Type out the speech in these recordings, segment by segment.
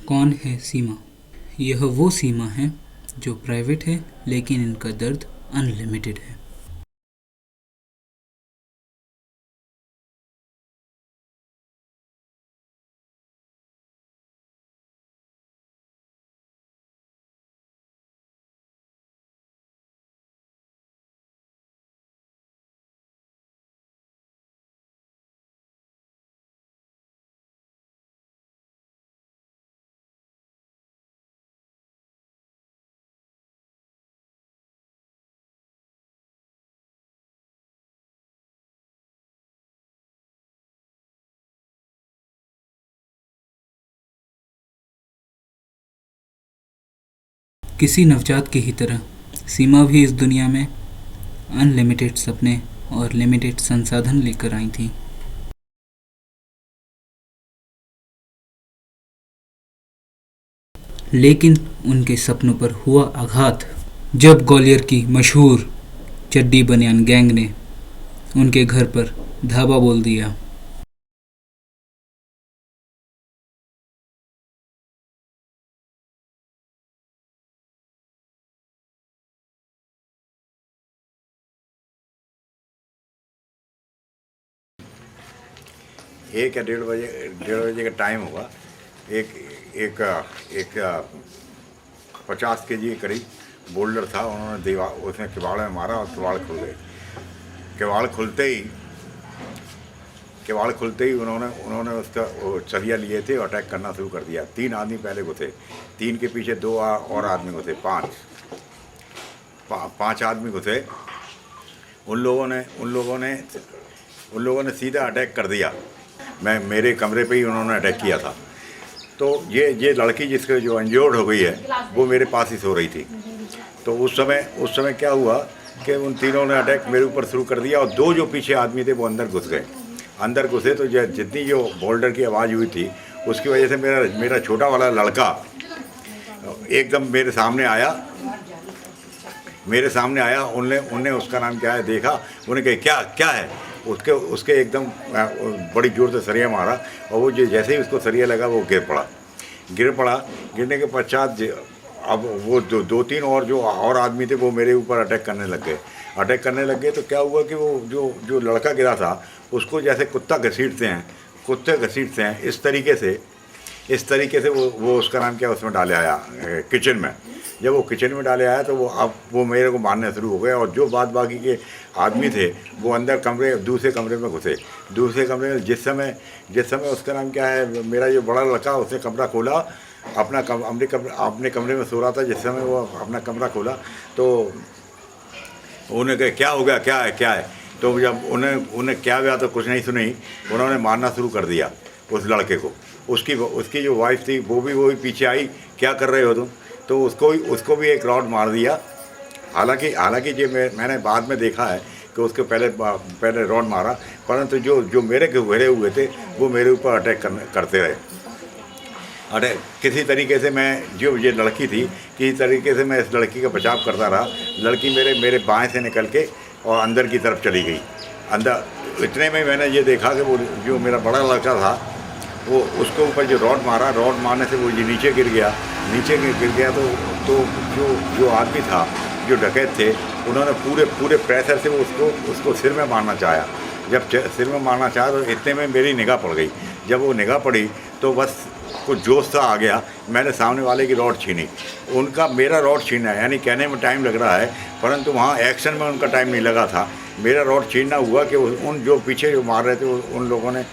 कौन है सीमा? यह वो सीमा है जो प्राइवेट है, लेकिन इनका दर्द अनलिमिटेड है। किसी नवजात की ही तरह सीमा भी इस दुनिया में अनलिमिटेड सपने और लिमिटेड संसाधन लेकर आई थी। लेकिन उनके सपनों पर हुआ आघात जब ग्वालियर की मशहूर चड्डी बनियान गैंग ने उनके घर पर धावा बोल दिया। एक या 1:30 बजे का टाइम होगा। एक एक एक 50 kg के करीब बोल्डर था, उन्होंने दीवार उसने किवाड़ में मारा और किवाड़ खुल गए। किवाड़ खुलते ही किवाड़ खुलते ही उन्होंने उसका चलिया लिए थे और अटैक करना शुरू कर दिया। 3 आदमी पहले घुसे, 3 के पीछे 2 और आदमी घुसे, 5 आदमी घुसे। उन लोगों ने सीधा अटैक कर दिया। मेरे कमरे पे ही उन्होंने अटैक किया था। तो ये लड़की जिसके जो इंजर्ड हो गई है वो मेरे पास ही सो रही थी। तो उस समय क्या हुआ कि उन तीनों ने अटैक मेरे ऊपर शुरू कर दिया और 2 जो पीछे आदमी थे वो अंदर घुस गए। अंदर घुसे तो जितनी जो बोल्डर की आवाज़ हुई थी उसकी वजह से मेरा छोटा वाला लड़का एकदम मेरे सामने आया। उनने उसका नाम क्या है देखा, उन्हें कहा क्या है। उसके एकदम बड़ी जोर से सरिया मारा और वो जैसे ही उसको सरिया लगा वो गिर पड़ा। गिरने के पश्चात अब वो 2-3 और आदमी थे वो मेरे ऊपर अटैक करने लग गए। तो क्या हुआ कि वो जो लड़का गिरा था उसको जैसे कुत्ते घसीटते हैं इस तरीके से वो उसका नाम क्या उसमें डाले आया किचन में। जब वो किचन में डाले आया तो वो मेरे को मारने शुरू हो गए और जो बाकी के आदमी थे वो अंदर दूसरे कमरे में घुसे। दूसरे कमरे में जिस समय उसका नाम क्या है, मेरा जो बड़ा लड़का, उसने कमरा खोला, अपने कमरे में सो रहा था। जिस समय वो अपना कमरा खोला तो उन्हें कहा क्या हो गया, क्या है। तो जब उन्हें क्या हुआ तो कुछ नहीं सुनी, उन्होंने मारना शुरू कर दिया उस लड़के को। उसकी जो वाइफ थी वो भी पीछे आई, क्या कर रहे हो तुम। तो उसको भी एक रॉड मार दिया। हालांकि ये मैंने बाद में देखा है कि उसके पहले रॉड मारा, परंतु जो मेरे घेरे हुए थे वो मेरे ऊपर अटैक करते रहे। अटैक किसी तरीके से ये लड़की थी, किसी तरीके से मैं इस लड़की का बचाव करता रहा। लड़की मेरे बाएं से निकल के और अंदर की तरफ चली गई। अंदर इतने में मैंने ये देखा कि वो जो मेरा बड़ा लड़का था वो उसके ऊपर जो रॉड मारने से वो ये नीचे गिर गया। तो जो आदमी था, जो डकैत थे, उन्होंने पूरे प्रेशर से उसको सिर में मारना चाहा। जब सिर में मारना चाहा तो इतने में मेरी निगाह पड़ गई। जब वो निगाह पड़ी तो बस कुछ जोश सा आ गया, मैंने सामने वाले की रॉड छीनी। उनका मेरा रॉड छीना है, यानी कहने में टाइम लग रहा है, परंतु वहाँ एक्शन में उनका टाइम नहीं लगा था। मेरा रॉड छीनना हुआ कि उन जो पीछे जो मार रहे थे उन लोगों ने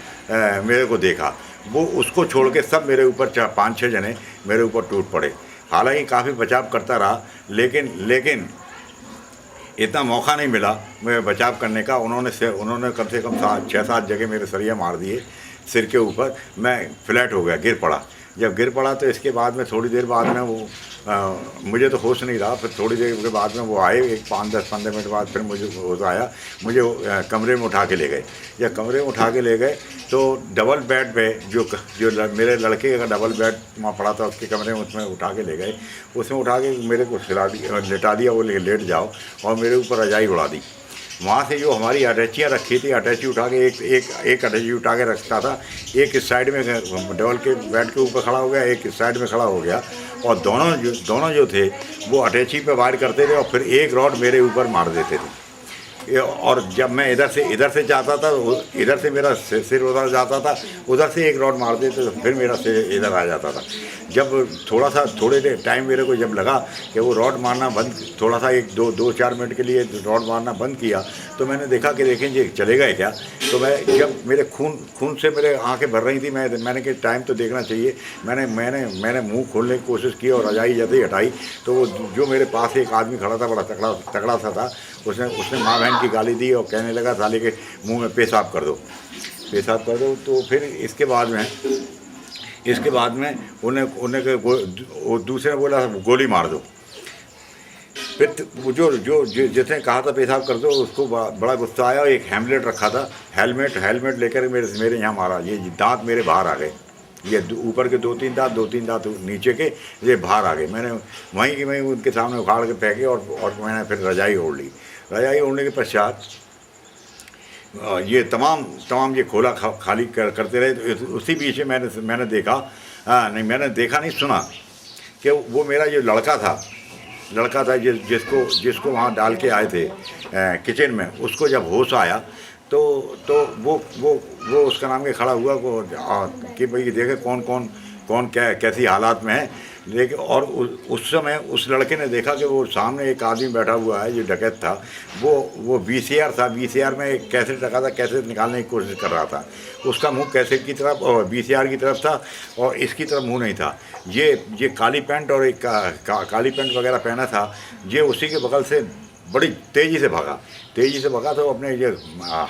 मेरे को देखा। वो उसको छोड़ के सब मेरे ऊपर 5-6 जने मेरे ऊपर टूट पड़े। हालांकि काफ़ी बचाव करता रहा, लेकिन इतना मौका नहीं मिला मैं बचाव करने का। उन्होंने कम से कम 6-7 जगह मेरे सरिया मार दिए सिर के ऊपर। मैं फ्लैट हो गया, गिर पड़ा। जब गिर पड़ा तो इसके बाद में थोड़ी देर बाद में वो मुझे तो होश नहीं रहा। फिर थोड़ी देर के बाद में वो आए, एक 5-10-15 मिनट बाद फिर मुझे होश आया। मुझे कमरे में उठा के ले गए। जब कमरे में उठा के ले गए तो डबल बेड पे जो मेरे लड़के का डबल बेड वहाँ पड़ा था उसके कमरे में, उसमें उठा के ले गए। उसमें उठा के मेरे को लिटा दिया, वो लेट जाओ, और मेरे ऊपर रजाई उड़ा दी। वहाँ से जो हमारी अटैचियाँ रखी थी, अटैची उठा के एक अटैची उठा के रखता था, एक इस साइड में डबल के बेड के ऊपर खड़ा हो गया, एक इस साइड में खड़ा हो गया, और दोनों जो थे वो अटैची पे वार करते थे और फिर एक रॉड मेरे ऊपर मार देते थे। और जब मैं इधर से जाता था, इधर से मेरा सिर उधर जाता था, उधर से एक रॉड मार देते तो फिर मेरा सिर इधर आ जाता था। जब थोड़े टाइम मेरे को जब लगा कि वो रॉड मारना बंद, थोड़ा सा 1-2-4 मिनट के लिए रॉड मारना बंद किया, तो मैंने देखा कि देखें ये चलेगा ही क्या। तो मैं जब मेरे खून से मेरे आंखें भर रही थी, मैंने कि टाइम तो देखना चाहिए। मैंने मुंह खोलने की कोशिश की और रजाई जैसे ही हटाई तो वो जो मेरे पास एक आदमी खड़ा था, बड़ा तगड़ा सा था, उसने माँ बहन की गाली दी और कहने लगा साले के मुंह में पेशाब कर दो। तो फिर इसके बाद में उन्हें दूसरे ने बोला गोली मार दो। फिर वो जो जिसने कहा था पेशाब कर दो, उसको बड़ा गुस्सा आया। एक हेमलेट रखा था, हेलमेट लेकर मेरे यहाँ मारा। ये दांत मेरे बाहर आ गए, ये ऊपर के 2-3 दांत नीचे के ये बाहर आ गए। मैंने वहीं उनके सामने उखाड़ के फेंके और मैंने फिर रजाई ओढ़ ली। रजाई ओढ़ने के पश्चात ये तमाम ये खोला खाली करते रहे। तो उसी बीच में मैंने देखा, मैंने देखा नहीं, सुना कि वो मेरा जो लड़का था जिसको वहाँ डाल के आए थे किचन में, उसको जब होश आया तो वो उसका नाम के खड़ा हुआ कि भाई देखे कौन कैसी हालात में है। लेकिन और उस समय उस लड़के ने देखा कि वो सामने एक आदमी बैठा हुआ है जो डकैत था, वो VCR था, VCR में एक कैसेट रखा था, कैसेट निकालने की कोशिश कर रहा था। उसका मुंह कैसेट की तरफ और VCR की तरफ था और इसकी तरफ मुंह नहीं था। ये काली पैंट और एक काली पैंट वगैरह पहना था। ये उसी के बगल से बड़ी तेज़ी से भागा तो अपने ये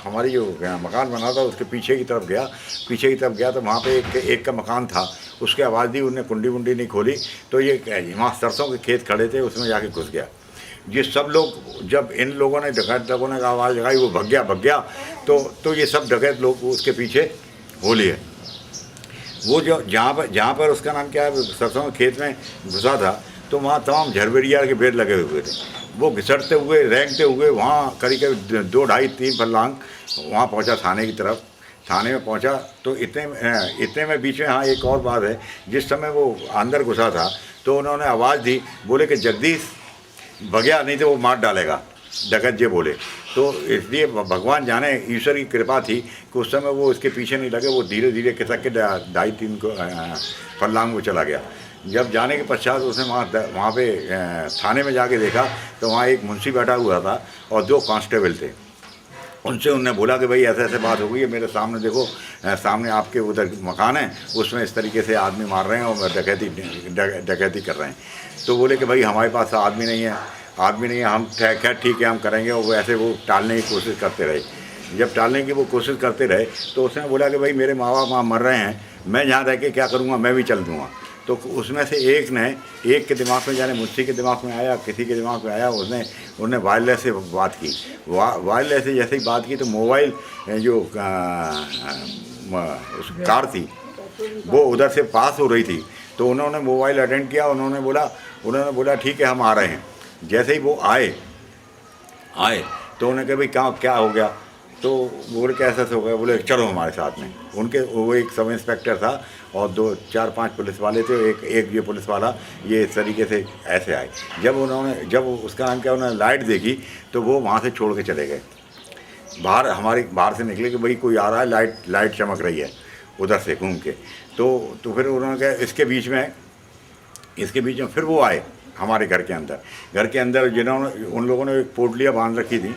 हमारी जो मकान बना था उसके पीछे की तरफ गया तो वहाँ पे एक का मकान था। उसके आवाज़ दी, उनने कुंडी नहीं खोली तो ये वहाँ सरसों के खेत खड़े थे, उसमें जाके घुस गया। ये सब लोग, जब इन लोगों ने डकैत लोगों ने आवाज़ लगाई, वो भाग गया तो ये सब डकैत लोग उसके पीछे हो लिए। वो जो जहाँ पर उसका नाम क्या है, सरसों के खेत में घुसा था, तो वहाँ तमाम झरबेरिया के पेड़ लगे हुए थे। वो घिसटते हुए रेंगते हुए वहाँ करीब 2-2.5-3 फर्लांग वहाँ पहुँचा थाने में पहुँचा। तो इतने में बीच में, हाँ एक और बात है, जिस समय वो अंदर घुसा था तो उन्होंने आवाज़ दी, बोले कि जगदीश भगया नहीं तो वो मार डालेगा, डकैत जी बोले। तो इसलिए भगवान जाने, ईश्वर की कृपा थी कि उस समय वो इसके पीछे नहीं लगे, वो धीरे धीरे खिसक के 2.5-3 फर्लांग वो चला गया। जब जाने के पश्चात उसने वहाँ पे थाने में जाके देखा तो वहाँ एक मुंशी बैठा हुआ था और 2 कांस्टेबल थे। उनने बोला कि भाई ऐसे बात हो गई है, मेरे सामने देखो, सामने आपके उधर मकान है, उसमें इस तरीके से आदमी मार रहे हैं और डकैती कर रहे हैं। तो बोले कि भाई हमारे पास आदमी नहीं है, हम खैर ठीक है हम करेंगे। और वो ऐसे वो टालने की कोशिश करते रहे। जब टालने की वो कोशिश करते रहे तो उसने बोला कि भाई मेरे माँ बाप वहाँ मर रहे हैं, मैं यहाँ रह के क्या करूँगा, मैं भी चल दूँगा। तो उसमें से एक के दिमाग में, जाने मुंशी के दिमाग में आया, किसी के दिमाग में आया, उन्होंने वायरलेस से बात की। वायरलेस से जैसे ही बात की तो मोबाइल जो कार थी वो उधर से पास हो रही थी, तो उन्होंने मोबाइल अटेंड किया। उन्होंने बोला ठीक है हम आ रहे हैं। जैसे ही वो आए तो उन्होंने कहा भाई क्या हो गया, तो बोले कैसा से हो गया, बोले चलो हमारे साथ में। वो एक सब इंस्पेक्टर था और 2-4-5 पुलिस वाले थे, एक ये पुलिस वाला, ये इस तरीके से ऐसे आए। जब उसका नाम क्या, उन्होंने लाइट देखी तो वो वहाँ से छोड़ के चले गए। बाहर से निकले कि भाई कोई आ रहा है, लाइट चमक रही है उधर से घूम के। तो फिर उन्होंने कहा इसके बीच में फिर वो आए हमारे घर के अंदर जिन्होंने उन लोगों ने एक पोटलियाँ बांध रखी थी,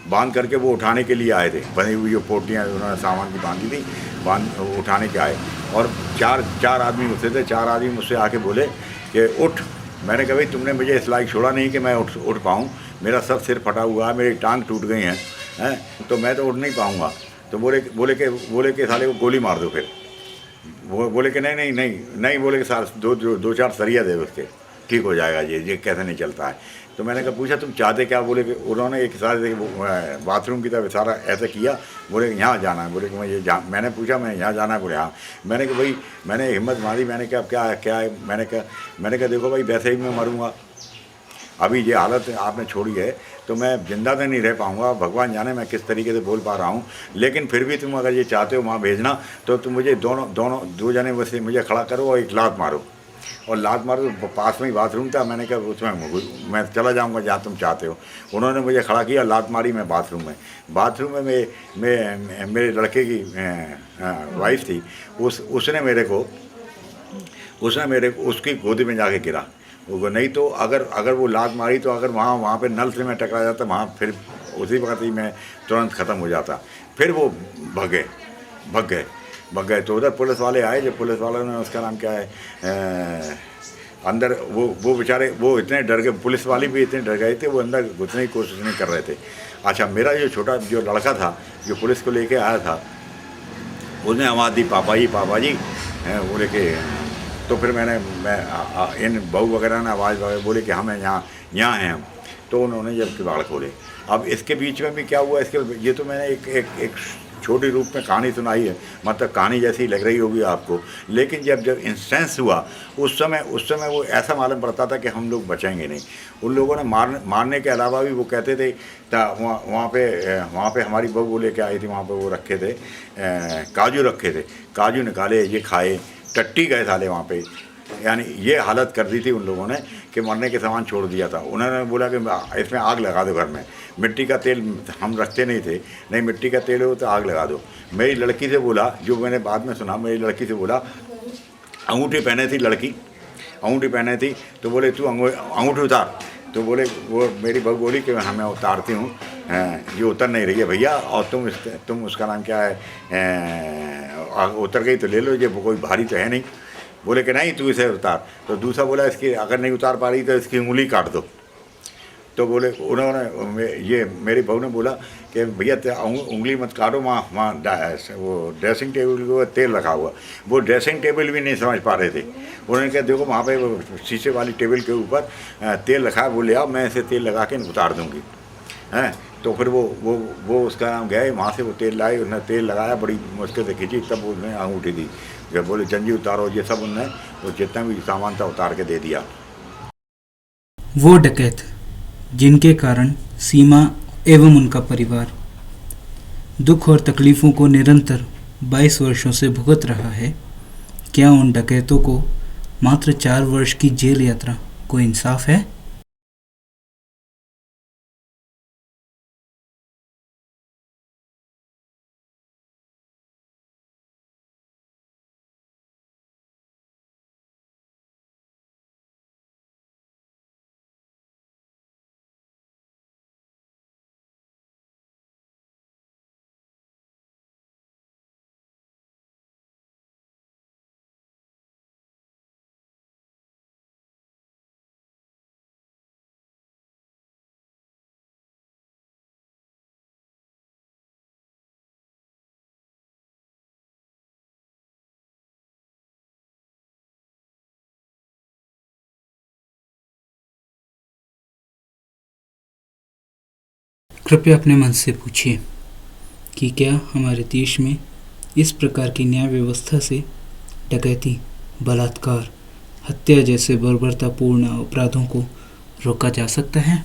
बांध करके वो उठाने के लिए आए थे। बनी हुई जो पोटलियाँ उन्होंने सामान की बांधी थी, उठाने के आए। और चार आदमी मुझसे थे। 4 आदमी मुझसे आके बोले कि उठ। मैंने कहा भाई तुमने मुझे इस लायक छोड़ा नहीं कि मैं उठ पाऊँ, मेरा सब सिर फटा हुआ है, मेरी टांग टूट गई हैं, तो मैं तो उठ नहीं पाऊँगा। तो बोले कि साले को गोली मार दो। फिर वो बोले कि नहीं, बोले कि साल 2-4 सरिया दे उसके, ठीक हो जाएगा, ये कैसे नहीं चलता है। तो मैंने कहा पूछा तुम चाहते क्या, बोले कि उन्होंने एक सारे बाथरूम की तरफ इशारा ऐसे किया, बोले कि यहाँ जाना है। बोले कि मैंने पूछा मैं यहाँ जाना है, बोले हाँ। मैंने कहा भाई, मैंने हिम्मत मारी, मैंने कहा क्या है। मैंने कहा देखो भाई वैसे ही मैं मरूँगा, अभी ये हालत आपने छोड़ी है तो मैं जिंदा तो नहीं रह पाऊँगा, भगवान जाने मैं किस तरीके से बोल पा रहा हूँ। लेकिन फिर भी तुम अगर ये चाहते हो वहाँ भेजना तो तुम मुझे दोनों दोनों दो जने वैसे मुझे खड़ा करो और एक लात मारो। और लात मारो तो पास में ही बाथरूम था, मैंने कहा उसमें मैं चला जाऊंगा जहाँ तुम चाहते हो। उन्होंने मुझे खड़ा किया, लात मारी, मैं बाथरूम में मेरे लड़के की वाइफ थी, उसने मेरे को उसकी गोदी में जाके गिरा। वो नहीं तो अगर वो लात मारी तो अगर वहाँ पे नल से मैं टकरा जाता, वहाँ फिर उसी वक्त ही मैं तुरंत ख़त्म हो जाता। फिर वो भग गए तो उधर पुलिस वाले आए। जब पुलिस वालों ने, उसका नाम क्या है, अंदर वो बेचारे वो इतने डर गए, पुलिस वाले भी इतने डर गए थे, वो अंदर घुसने की कोशिश नहीं कर रहे थे। अच्छा, मेरा जो लड़का था जो पुलिस को लेके आया था, उसने आवाज़ दी पापा जी वो लेके। तो फिर मैं इन बहू वगैरह ने आवाज़ बोले कि हमें यहाँ हैं हम। तो उन्होंने जब किवाड़ खोले। अब इसके बीच में भी क्या हुआ, ये तो मैंने एक छोटी रूप में कहानी सुनाई है, मतलब कहानी जैसी लग रही होगी आपको। लेकिन जब इंस्टेंस हुआ उस समय वो ऐसा मालूम पड़ता था कि हम लोग बचेंगे नहीं। उन लोगों ने मारने के अलावा भी वो कहते थे, वहाँ पे हमारी बहू लेके आई थी, वहाँ पे वो रखे थे काजू रखे थे, काजू निकाले, ये खाए, टट्टी गए साले वहाँ पे। यानी ये हालत कर दी थी उन लोगों ने कि मरने के सामान छोड़ दिया था। उन्होंने बोला कि इसमें आग लगा दो घर में, मिट्टी का तेल हम रखते नहीं थे, नहीं मिट्टी का तेल हो तो आग लगा दो। मेरी लड़की से बोला, जो मैंने बाद में सुना, मेरी लड़की से बोला, अंगूठी पहने थी लड़की, अंगूठी पहने थी, तो बोले तू अंगूठी उतार। तो बोले, वो मेरी बहू बोली कि मैं उतारती हूँ, ये उतर नहीं रही है भैया, और तुम उसका नाम क्या है, उतर गई तो ले लो, ये कोई भारी तो है नहीं। बोले कि नहीं तू इसे उतार। तो दूसरा बोला, इसकी अगर नहीं उतार पा रही तो इसकी उंगली काट दो। तो बोले, उन्होंने ये मेरी बहू ने बोला कि भैया उंगली मत काटो, वहाँ वो ड्रेसिंग टेबल के ऊपर तेल रखा हुआ, वो ड्रेसिंग टेबल भी नहीं समझ पा रहे थे। उन्होंने कहा देखो वहाँ पे वो शीशे वाली टेबल के ऊपर तेल रखा है, वो ले आओ, मैं इसे तेल लगा के उतार दूँगी। हैं तो फिर वो उसका नाम गए, वहाँ से वो तेल लाए, उसने तेल लगाया, बड़ी मुश्किल से खींची, तब उसने अंगूठी दी। जब बोले जंजी उतारो, ये सब उनने वो जितना भी सामान था उतार के दे दिया। वो डकैत जिनके कारण सीमा एवं उनका परिवार दुख और तकलीफ़ों को निरंतर 22 वर्षों से भुगत रहा है, क्या उन डकैतों को मात्र 4 वर्ष की जेल यात्रा को इंसाफ है? कृपया अपने मन से पूछिए कि क्या हमारे देश में इस प्रकार की न्याय व्यवस्था से डकैती, बलात्कार, हत्या जैसे बर्बरतापूर्ण अपराधों को रोका जा सकता है?